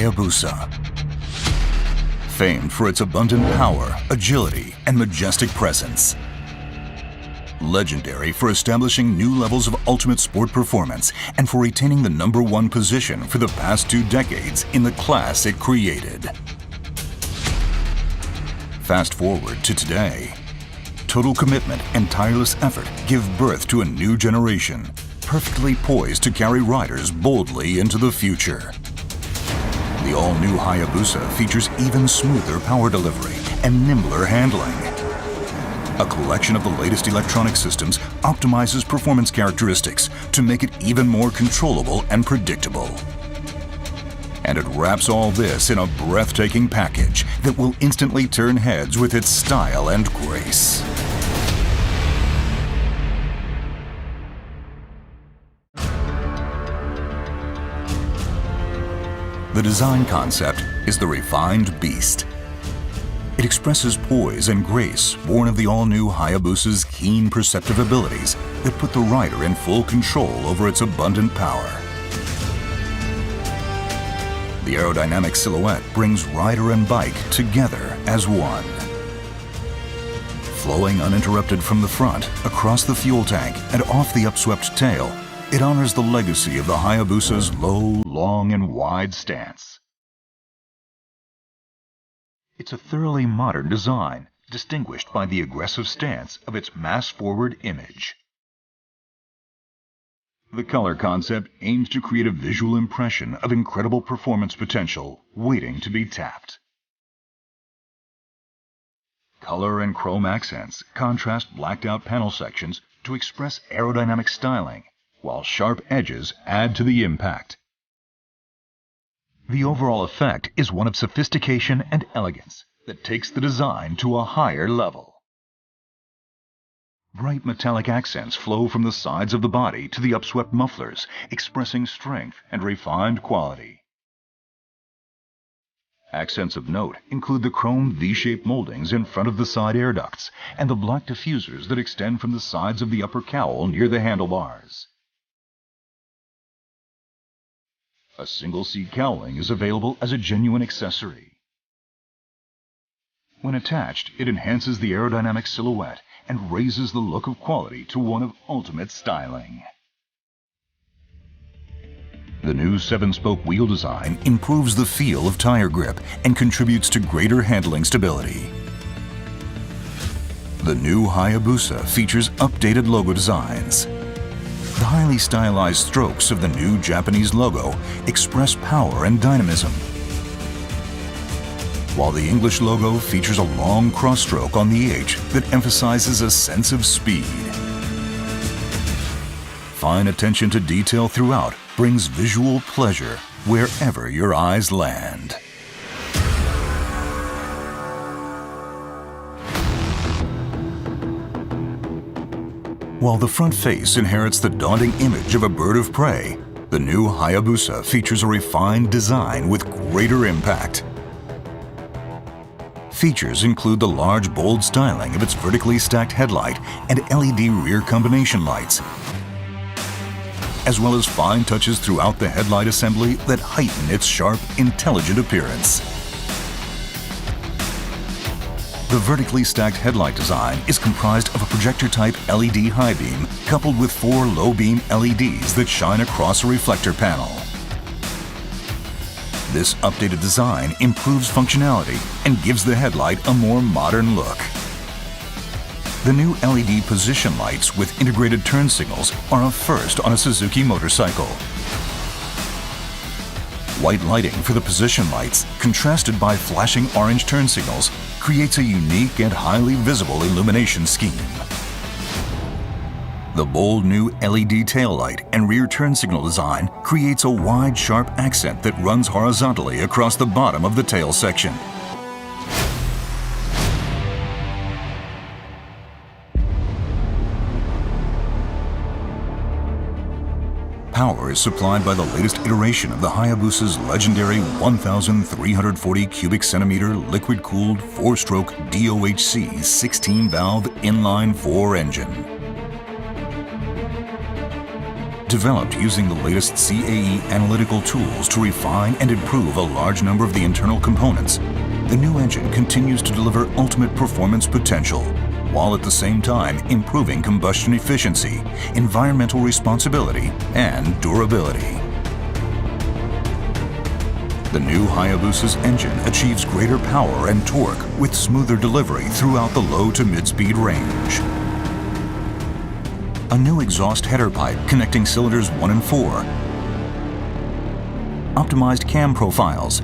Hayabusa. Famed for its abundant power, agility, and majestic presence. Legendary for establishing new levels of ultimate sport performance and for retaining the #1 position for the past 2 decades in the class it created. Fast forward to today. Total commitment and tireless effort give birth to a new generation, perfectly poised to carry riders boldly into the future. The all-new Hayabusa features even smoother power delivery and nimbler handling. A collection of the latest electronic systems optimizes performance characteristics to make it even more controllable and predictable. And it wraps all this in a breathtaking package that will instantly turn heads with its style and grace. The design concept is the refined beast. It expresses poise and grace born of the all-new Hayabusa's keen perceptive abilities that put the rider in full control over its abundant power. The aerodynamic silhouette brings rider and bike together as one. Flowing uninterrupted from the front, across the fuel tank, and off the upswept tail, it honors the legacy of the Hayabusa's low, long, and wide stance. It's a thoroughly modern design, distinguished by the aggressive stance of its mass-forward image. The color concept aims to create a visual impression of incredible performance potential waiting to be tapped. Color and chrome accents contrast blacked-out panel sections to express aerodynamic styling, while sharp edges add to the impact. The overall effect is one of sophistication and elegance that takes the design to a higher level. Bright metallic accents flow from the sides of the body to the upswept mufflers, expressing strength and refined quality. Accents of note include the chrome V-shaped moldings in front of the side air ducts and the black diffusers that extend from the sides of the upper cowl near the handlebars. A single-seat cowling is available as a genuine accessory. When attached, it enhances the aerodynamic silhouette and raises the look of quality to one of ultimate styling. The new 7-spoke wheel design improves the feel of tire grip and contributes to greater handling stability. The new Hayabusa features updated logo designs. The highly stylized strokes of the new Japanese logo express power and dynamism, while the English logo features a long cross-stroke on the H that emphasizes a sense of speed. Fine attention to detail throughout brings visual pleasure wherever your eyes land. While the front face inherits the daunting image of a bird of prey, the new Hayabusa features a refined design with greater impact. Features include the large, bold styling of its vertically stacked headlight and LED rear combination lights, as well as fine touches throughout the headlight assembly that heighten its sharp, intelligent appearance. The vertically stacked headlight design is comprised of a projector-type LED high beam coupled with 4 low-beam LEDs that shine across a reflector panel. This updated design improves functionality and gives the headlight a more modern look. The new LED position lights with integrated turn signals are a first on a Suzuki motorcycle. White lighting for the position lights, contrasted by flashing orange turn signals, creates a unique and highly visible illumination scheme. The bold new LED taillight and rear turn signal design creates a wide, sharp accent that runs horizontally across the bottom of the tail section. Power is supplied by the latest iteration of the Hayabusa's legendary 1,340 cubic centimeter liquid-cooled 4-stroke DOHC 16-valve inline-4 engine. Developed using the latest CAE analytical tools to refine and improve a large number of the internal components, the new engine continues to deliver ultimate performance potential, while at the same time improving combustion efficiency, environmental responsibility, and durability. The new Hayabusa's engine achieves greater power and torque with smoother delivery throughout the low to mid-speed range. A new exhaust header pipe connecting cylinders 1 and 4, optimized cam profiles,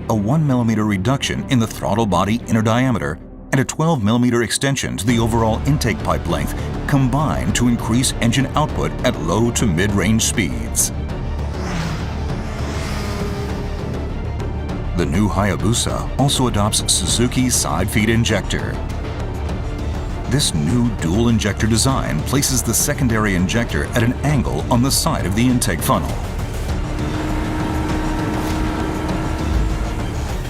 a 1 mm reduction in the throttle body inner diameter, and a 12 mm extension to the overall intake pipe length combine to increase engine output at low to mid-range speeds. The new Hayabusa also adopts Suzuki's side feed injector. This new dual injector design places the secondary injector at an angle on the side of the intake funnel.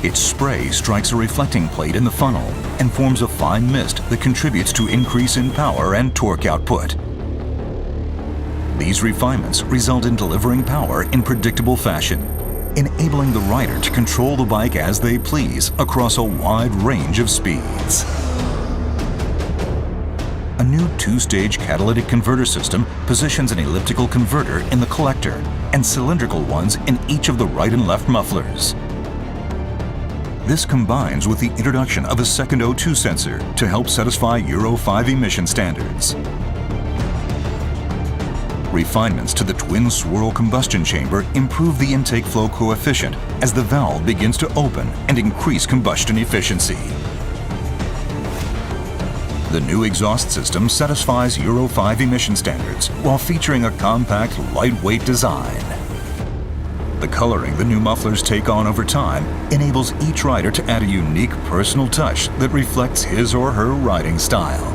Its spray strikes a reflecting plate in the funnel and forms a fine mist that contributes to increase in power and torque output. These refinements result in delivering power in predictable fashion, enabling the rider to control the bike as they please across a wide range of speeds. A new two-stage catalytic converter system positions an elliptical converter in the collector and cylindrical ones in each of the right and left mufflers. This combines with the introduction of a second O2 sensor to help satisfy Euro 5 emission standards. Refinements to the twin swirl combustion chamber improve the intake flow coefficient as the valve begins to open and increase combustion efficiency. The new exhaust system satisfies Euro 5 emission standards while featuring a compact, lightweight design. The coloring the new mufflers take on over time enables each rider to add a unique personal touch that reflects his or her riding style.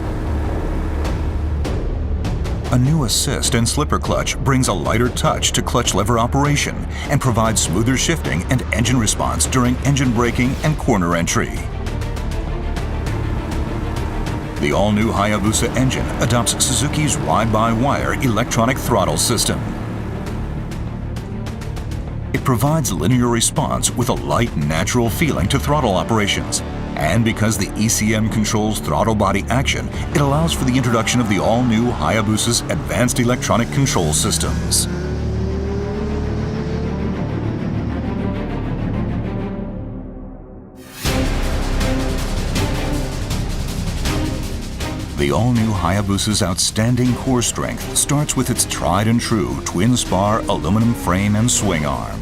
A new assist and slipper clutch brings a lighter touch to clutch lever operation and provides smoother shifting and engine response during engine braking and corner entry. The all-new Hayabusa engine adopts Suzuki's ride-by-wire electronic throttle system. It provides linear response with a light, natural feeling to throttle operations. And because the ECM controls throttle body action, it allows for the introduction of the all-new Hayabusa's advanced electronic control systems. The all-new Hayabusa's outstanding core strength starts with its tried and true twin-spar aluminum frame and swing arm.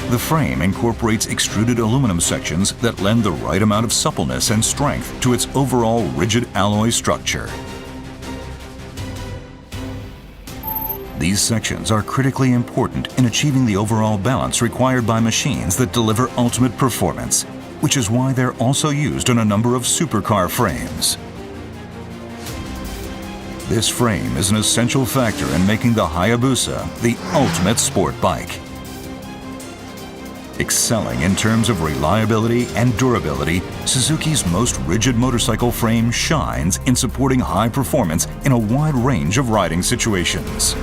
The frame incorporates extruded aluminum sections that lend the right amount of suppleness and strength to its overall rigid alloy structure. These sections are critically important in achieving the overall balance required by machines that deliver ultimate performance, which is why they're also used on a number of supercar frames. This frame is an essential factor in making the Hayabusa the ultimate sport bike. Excelling in terms of reliability and durability, Suzuki's most rigid motorcycle frame shines in supporting high performance in a wide range of riding situations.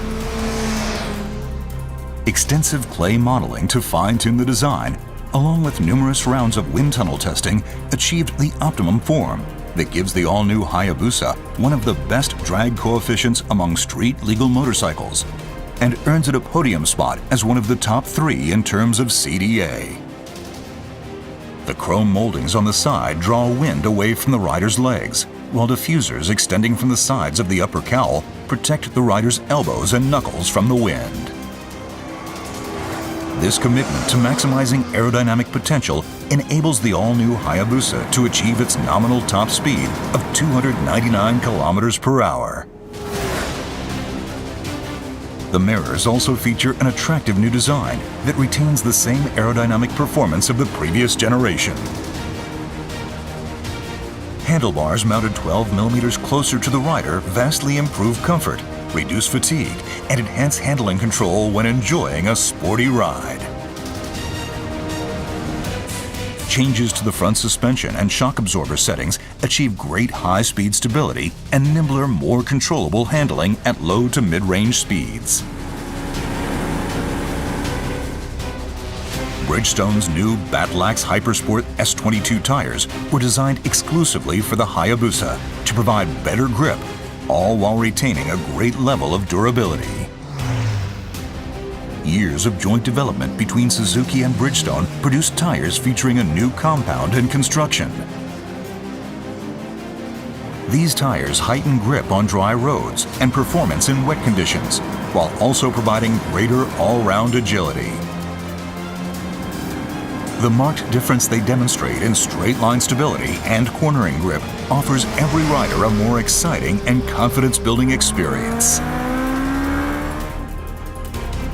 Extensive clay modeling to fine-tune the design, along with numerous rounds of wind tunnel testing, achieved the optimum form that gives the all-new Hayabusa one of the best drag coefficients among street-legal motorcycles and earns it a podium spot as one of the top 3 in terms of CDA. The chrome moldings on the side draw wind away from the rider's legs, while diffusers extending from the sides of the upper cowl protect the rider's elbows and knuckles from the wind. This commitment to maximizing aerodynamic potential enables the all-new Hayabusa to achieve its nominal top speed of 299 kilometers per hour. The mirrors also feature an attractive new design that retains the same aerodynamic performance of the previous generation. Handlebars mounted 12 millimeters closer to the rider vastly improve comfort, reduce fatigue, and enhance handling control when enjoying a sporty ride. Changes to the front suspension and shock absorber settings achieve great high-speed stability and nimbler, more controllable handling at low to mid-range speeds. Bridgestone's new Batlax Hypersport S22 tires were designed exclusively for the Hayabusa to provide better grip, all while retaining a great level of durability. Years of joint development between Suzuki and Bridgestone produced tires featuring a new compound and construction. These tires heighten grip on dry roads and performance in wet conditions, while also providing greater all-round agility. The marked difference they demonstrate in straight-line stability and cornering grip offers every rider a more exciting and confidence-building experience.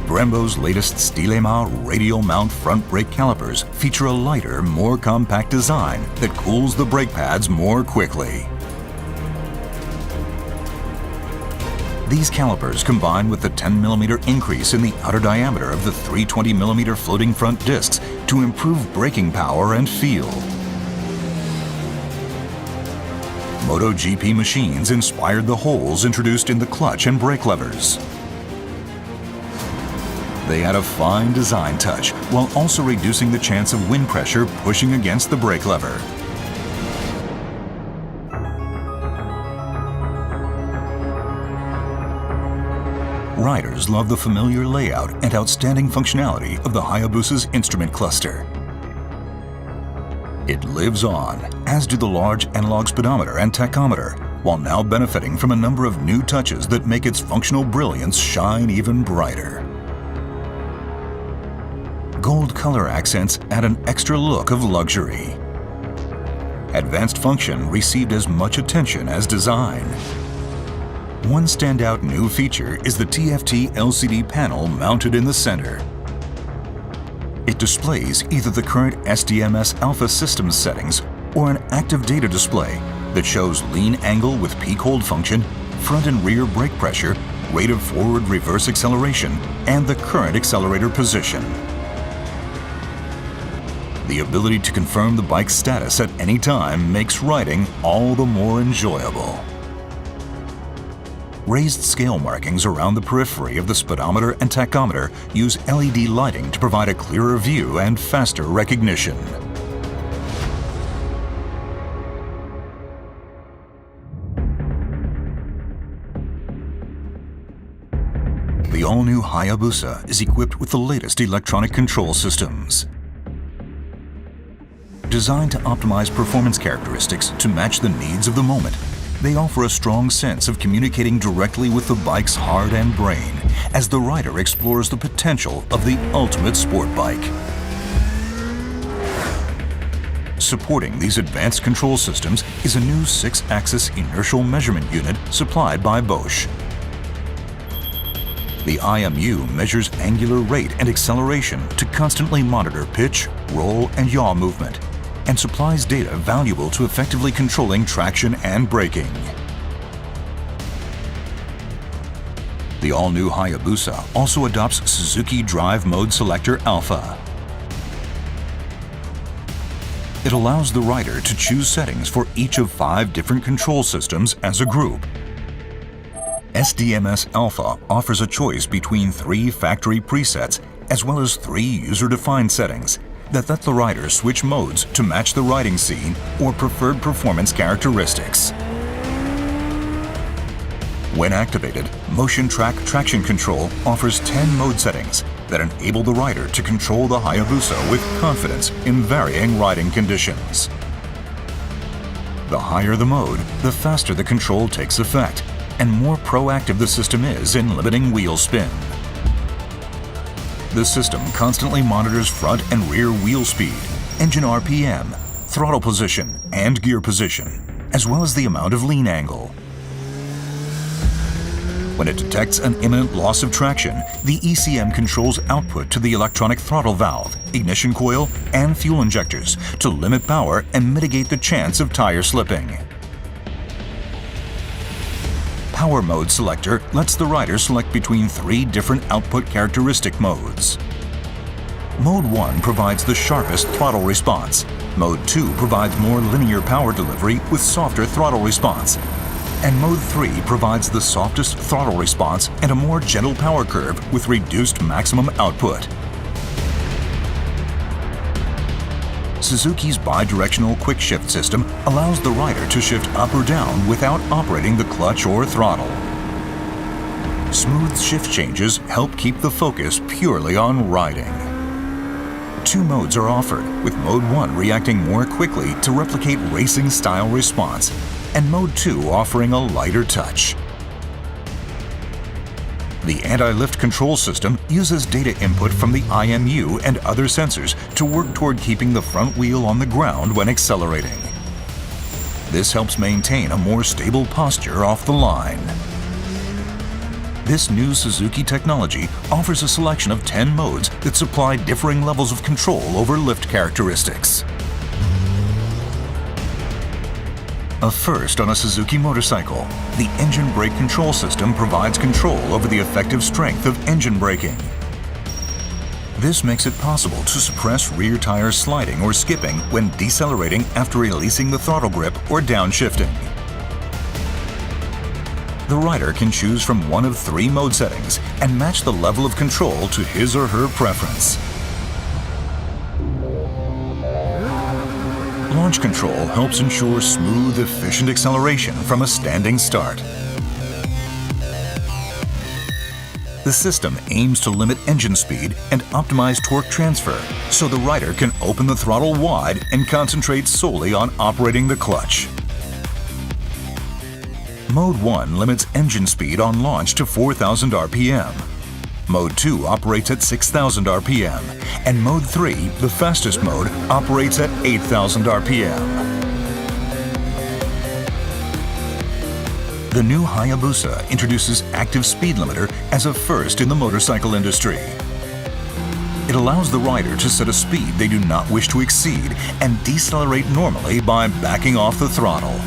Brembo's latest Stilema radial mount front brake calipers feature a lighter, more compact design that cools the brake pads more quickly. These calipers, combined with the 10mm increase in the outer diameter of the 320mm floating front discs, to improve braking power and feel. MotoGP machines inspired the holes introduced in the clutch and brake levers. They add a fine design touch while also reducing the chance of wind pressure pushing against the brake lever. Riders love the familiar layout and outstanding functionality of the Hayabusa's instrument cluster. It lives on, as do the large analog speedometer and tachometer, while now benefiting from a number of new touches that make its functional brilliance shine even brighter. Gold color accents add an extra look of luxury. Advanced function received as much attention as design. One standout new feature is the TFT LCD panel mounted in the center. It displays either the current SDMS Alpha systems settings or an active data display that shows lean angle with peak hold function, front and rear brake pressure, rate of forward-reverse acceleration, and the current accelerator position. The ability to confirm the bike's status at any time makes riding all the more enjoyable. Raised scale markings around the periphery of the speedometer and tachometer use LED lighting to provide a clearer view and faster recognition. The all-new Hayabusa is equipped with the latest electronic control systems. Designed to optimize performance characteristics to match the needs of the moment, they offer a strong sense of communicating directly with the bike's heart and brain as the rider explores the potential of the ultimate sport bike. Supporting these advanced control systems is a new 6-axis inertial measurement unit supplied by Bosch. The IMU measures angular rate and acceleration to constantly monitor pitch, roll, and yaw movement, and supplies data valuable to effectively controlling traction and braking. The all-new Hayabusa also adopts Suzuki Drive Mode Selector Alpha. It allows the rider to choose settings for each of 5 different control systems as a group. SDMS Alpha offers a choice between 3 factory presets as well as 3 user-defined settings that let the rider switch modes to match the riding scene or preferred performance characteristics. When activated, Motion Track Traction Control offers 10 mode settings that enable the rider to control the Hayabusa with confidence in varying riding conditions. The higher the mode, the faster the control takes effect, and more proactive the system is in limiting wheel spin. The system constantly monitors front and rear wheel speed, engine RPM, throttle position, and gear position, as well as the amount of lean angle. When it detects an imminent loss of traction, the ECM controls output to the electronic throttle valve, ignition coil, and fuel injectors to limit power and mitigate the chance of tire slipping. Power Mode Selector lets the rider select between 3 different output characteristic modes. Mode 1 provides the sharpest throttle response. Mode 2 provides more linear power delivery with softer throttle response. And Mode 3 provides the softest throttle response and a more gentle power curve with reduced maximum output. Suzuki's bi-directional quick shift system allows the rider to shift up or down without operating the clutch or throttle. Smooth shift changes help keep the focus purely on riding. 2 modes are offered, with Mode 1 reacting more quickly to replicate racing-style response, and Mode 2 offering a lighter touch. The anti-lift control system uses data input from the IMU and other sensors to work toward keeping the front wheel on the ground when accelerating. This helps maintain a more stable posture off the line. This new Suzuki technology offers a selection of 10 modes that supply differing levels of control over lift characteristics. A first on a Suzuki motorcycle, the engine brake control system provides control over the effective strength of engine braking. This makes it possible to suppress rear tire sliding or skipping when decelerating after releasing the throttle grip or downshifting. The rider can choose from one of 3 mode settings and match the level of control to his or her preference. Launch control helps ensure smooth, efficient acceleration from a standing start. The system aims to limit engine speed and optimize torque transfer so the rider can open the throttle wide and concentrate solely on operating the clutch. Mode 1 limits engine speed on launch to 4,000 RPM. Mode 2 operates at 6,000 RPM, and Mode 3, the fastest mode, operates at 8,000 RPM. The new Hayabusa introduces active speed limiter as a first in the motorcycle industry. It allows the rider to set a speed they do not wish to exceed and decelerate normally by backing off the throttle.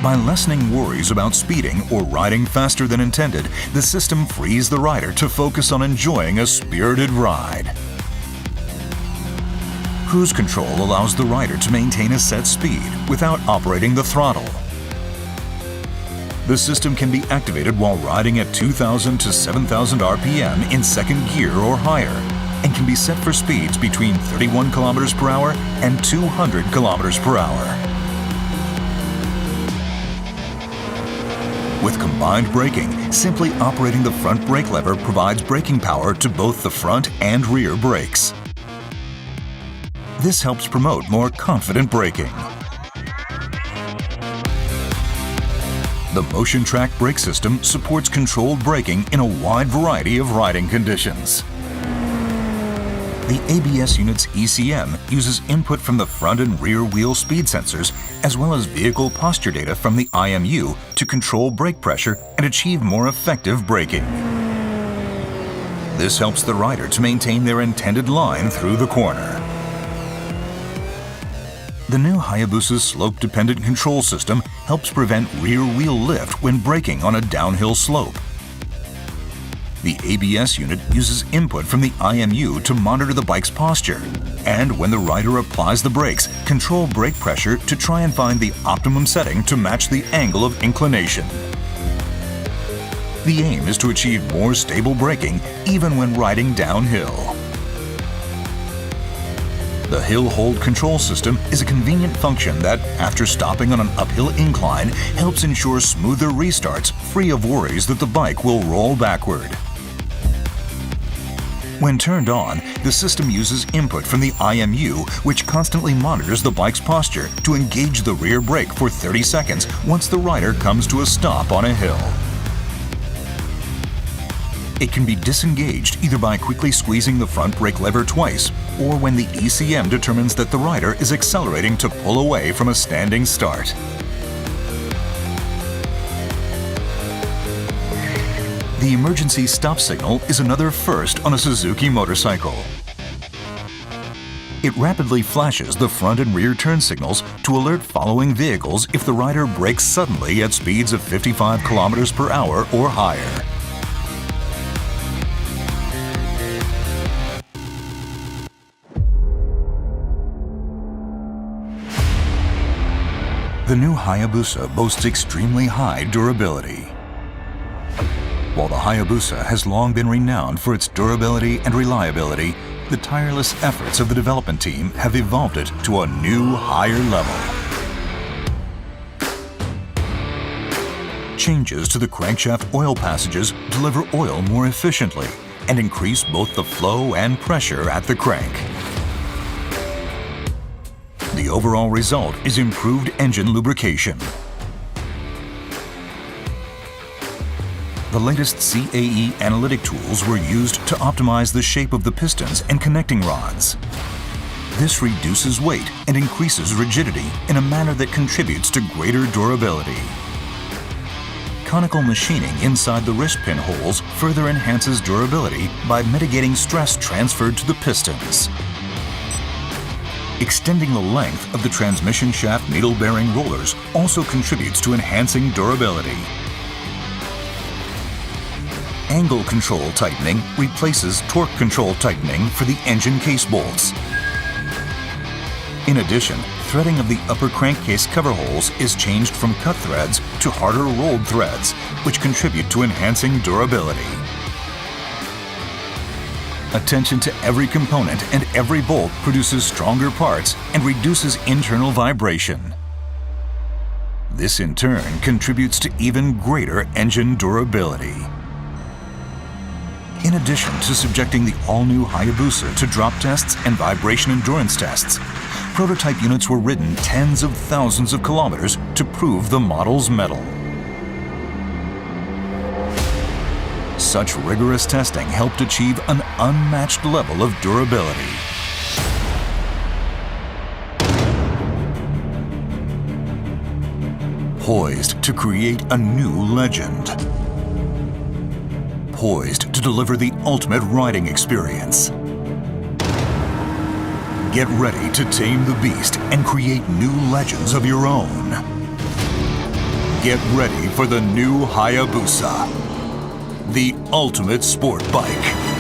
By lessening worries about speeding or riding faster than intended, the system frees the rider to focus on enjoying a spirited ride. Cruise control allows the rider to maintain a set speed without operating the throttle. The system can be activated while riding at 2,000 to 7,000 RPM in second gear or higher, and can be set for speeds between 31 km per hour and 200 km per hour. With combined braking, simply operating the front brake lever provides braking power to both the front and rear brakes. This helps promote more confident braking. The Motion Track brake system supports controlled braking in a wide variety of riding conditions. The ABS unit's ECM uses input from the front and rear wheel speed sensors, as well as vehicle posture data from the IMU to control brake pressure and achieve more effective braking. This helps the rider to maintain their intended line through the corner. The new Hayabusa's slope-dependent control system helps prevent rear wheel lift when braking on a downhill slope. The ABS unit uses input from the IMU to monitor the bike's posture, and when the rider applies the brakes, control brake pressure to try and find the optimum setting to match the angle of inclination. The aim is to achieve more stable braking even when riding downhill. The hill hold control system is a convenient function that, after stopping on an uphill incline, helps ensure smoother restarts free of worries that the bike will roll backward. When turned on, the system uses input from the IMU, which constantly monitors the bike's posture to engage the rear brake for 30 seconds once the rider comes to a stop on a hill. It can be disengaged either by quickly squeezing the front brake lever twice, or when the ECM determines that the rider is accelerating to pull away from a standing start. The emergency stop signal is another first on a Suzuki motorcycle. It rapidly flashes the front and rear turn signals to alert following vehicles if the rider brakes suddenly at speeds of 55 km per hour or higher. The new Hayabusa boasts extremely high durability. While the Hayabusa has long been renowned for its durability and reliability, the tireless efforts of the development team have evolved it to a new, higher level. Changes to the crankshaft oil passages deliver oil more efficiently and increase both the flow and pressure at the crank. The overall result is improved engine lubrication. The latest CAE analytic tools were used to optimize the shape of the pistons and connecting rods. This reduces weight and increases rigidity in a manner that contributes to greater durability. Conical machining inside the wrist pin holes further enhances durability by mitigating stress transferred to the pistons. Extending the length of the transmission shaft needle bearing rollers also contributes to enhancing durability. Angle control tightening replaces torque control tightening for the engine case bolts. In addition, threading of the upper crankcase cover holes is changed from cut threads to harder rolled threads, which contribute to enhancing durability. Attention to every component and every bolt produces stronger parts and reduces internal vibration. This in turn contributes to even greater engine durability. In addition to subjecting the all-new Hayabusa to drop tests and vibration endurance tests, prototype units were ridden tens of thousands of kilometers to prove the model's mettle. Such rigorous testing helped achieve an unmatched level of durability. Poised to create a new legend. Poised to deliver the ultimate riding experience. Get ready to tame the beast and create new legends of your own. Get ready for the new Hayabusa, the ultimate sport bike.